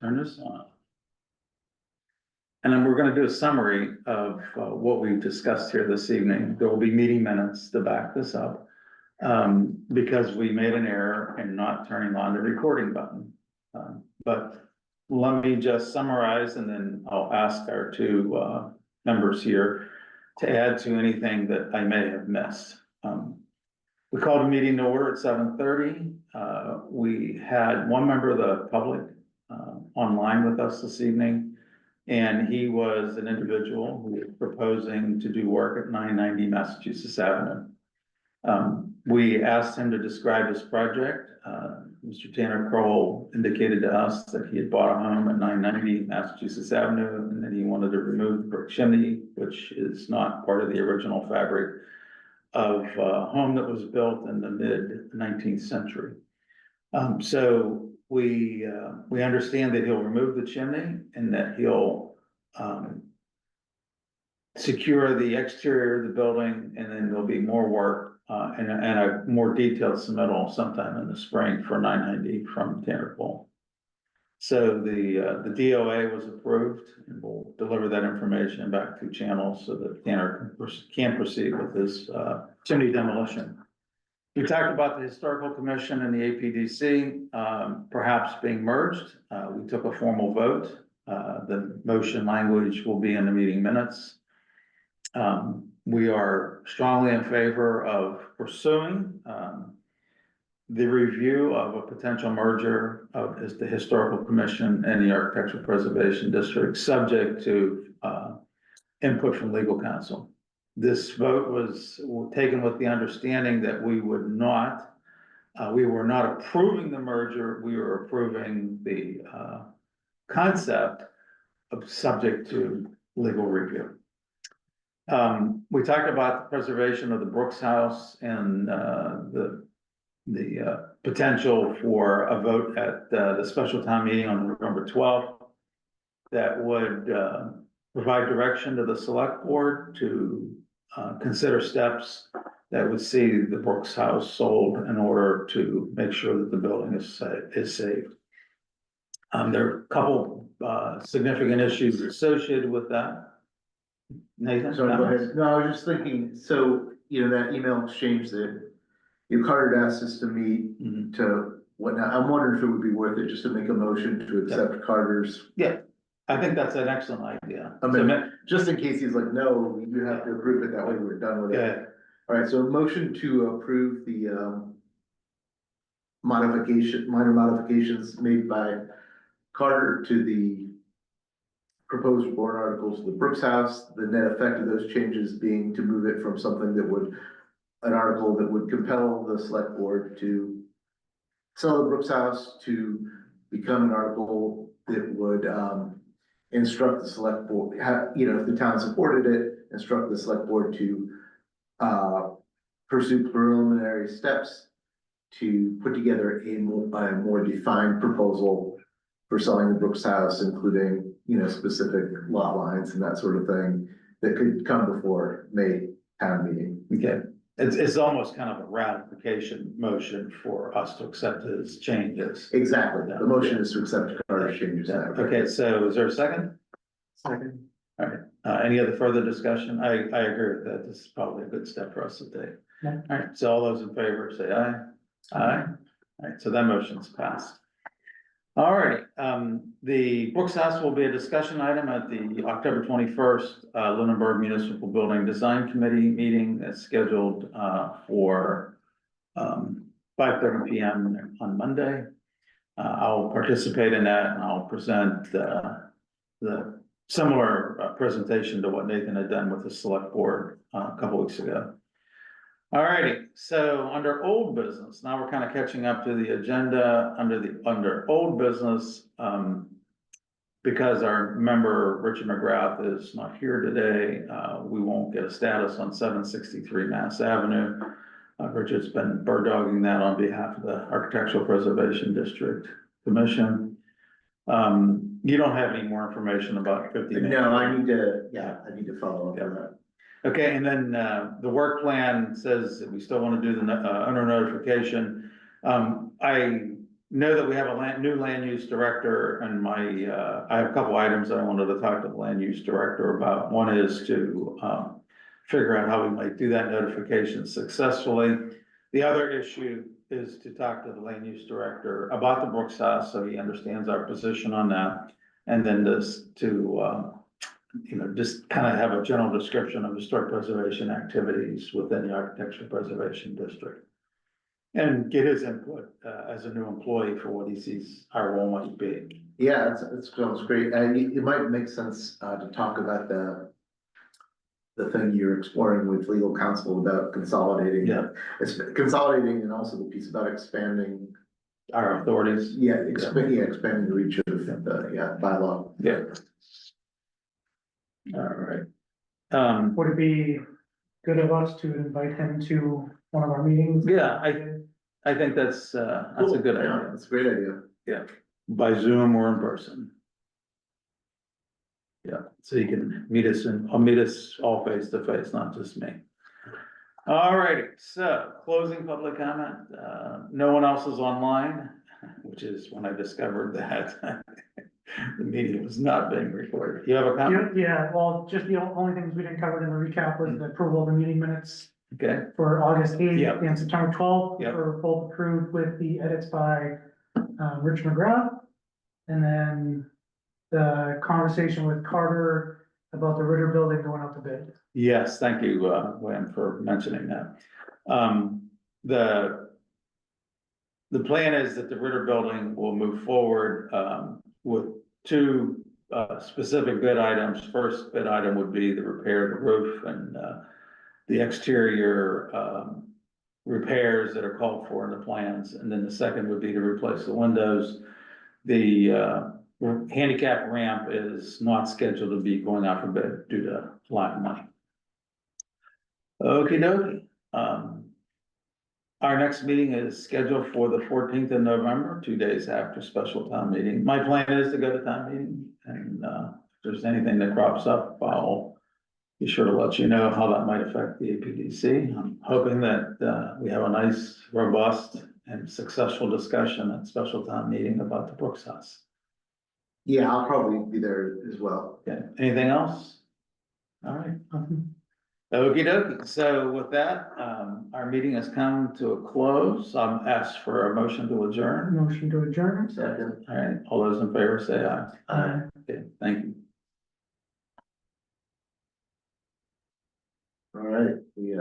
turn this on. And then we're gonna do a summary of what we've discussed here this evening. There will be meeting minutes to back this up. Because we made an error in not turning on the recording button. But let me just summarize and then I'll ask our two members here to add to anything that I may have missed. We called a meeting to order at 7:30. We had one member of the public online with us this evening. And he was an individual who was proposing to do work at 990 Massachusetts Avenue. We asked him to describe his project. Mr. Tanner Kroll indicated to us that he had bought a home at 990 Massachusetts Avenue and that he wanted to remove the brick chimney, which is not part of the original fabric of a home that was built in the mid-19th century. So we understand that he'll remove the chimney and that he'll secure the exterior of the building, and then there'll be more work and a more detailed submittal sometime in the spring for 990 from Tanner Kroll. So the DOA was approved, and we'll deliver that information back through channels so that Tanner can proceed with this chimney demolition. We talked about the Historical Commission and the APDC perhaps being merged. We took a formal vote. The motion language will be in the meeting minutes. We are strongly in favor of pursuing the review of a potential merger of the Historical Commission and the Architectural Preservation District, subject to input from legal counsel. This vote was taken with the understanding that we were not approving the merger, we were approving the concept of subject to legal review. We talked about the preservation of the Brooks House and the potential for a vote at the special town meeting on November 12th that would provide direction to the select board to consider steps that would see the Brooks House sold in order to make sure that the building is saved. There are a couple significant issues associated with that. Nathan? Sorry, go ahead. No, I was just thinking, so, that email exchange that Carter asked us to meet to whatnot. I'm wondering if it would be worth it just to make a motion to accept Carter's. Yeah, I think that's an excellent idea. I mean, just in case he's like, no, you have to approve it, that way we're done with it. Yeah. All right, so a motion to approve the minor modifications made by Carter to the proposed warrant articles of the Brooks House, the net effect of those changes being to move it from something that an article that would compel the select board to sell the Brooks House to become an article that would instruct the select board, if the town supported it, instruct the select board to pursue preliminary steps to put together a more defined proposal for selling the Brooks House, including, specific lot lines and that sort of thing that could come before May town meeting. Okay, it's almost kind of a ratification motion for us to accept his changes. Exactly, the motion is to accept Carter's changes. Okay, so is there a second? Second. All right, any other further discussion? I agree with that. This is probably a good step for us to take. Yeah. All right, so all those in favor say aye. Aye. All right, so that motion's passed. All right, the Brooks House will be a discussion item at the October 21st Lunenburg Municipal Building Design Committee meeting that's scheduled for 5:30 p.m. on Monday. I'll participate in that and I'll present the similar presentation to what Nathan had done with the select board a couple weeks ago. All righty, so under old business, now we're kind of catching up to the agenda under old business. Because our member Richard McGrath is not here today, we won't get a status on 763 Mass Avenue. Richard's been bird dogging that on behalf of the Architectural Preservation District Commission. You don't have any more information about 50? No, I need to follow up on that. Okay, and then the work plan says that we still want to do the owner notification. I know that we have a new land use director and I have a couple items that I wanted to talk to the land use director about. One is to, figure out how we might do that notification successfully. The other issue is to talk to the land use director about the Brooks House, so he understands our position on that. And then just kind of have a general description of historic preservation activities within the architectural preservation district. And get his input, as a new employee for what he sees our role might be. Yeah, it sounds great. It might make sense, to talk about the thing you're exploring with legal counsel about consolidating. Yeah. It's consolidating and also the piece about expanding, Our authorities. expanding the reach of the, bylaw. Yeah. All right. Would it be good of us to invite him to one of our meetings? Yeah, I think that's a good Yeah, idea. that's a great idea. By Zoom or in person. Yeah, so you can meet us all face to face, not just me. All righty, so closing public comment, no one else is online, which is when I discovered that the meeting was not being recorded. You have a comment? Yeah, well, just the only things we didn't cover in the recap was the approval of the meeting minutes Okay, for August Yep. 8th and September 12th. Yep. Were both approved with the edits by Rich McGrath. And then the conversation with Carter about the Ritter building going out to bid. yes, thank you, Wayne, for mentioning that. The plan is that the Ritter building will move forward, with two, specific bid items. First bid item would be the repair of the roof and, the exterior, repairs that are called for in the plans. And then the second would be to replace the windows. The, handicap ramp is not scheduled to be going out for bid due to lack of money. Okey dokey. Our next meeting is scheduled for the 14th of November, 2 days after special town meeting. My plan is to go to town meeting, and if there's anything that crops up, I'll be sure to let you know how that might affect the APDC. I'm hoping that we have a nice, robust, and successful discussion at special town meeting about the Brooks House. Yeah, I'll probably be there as well. Okay, anything else? All right. Okey dokey. So with that, our meeting has come to a close. I'm asked for a motion to adjourn. Motion to adjourn. Second. All right, all those in favor say aye. Aye. Okay, thank you. All right, we,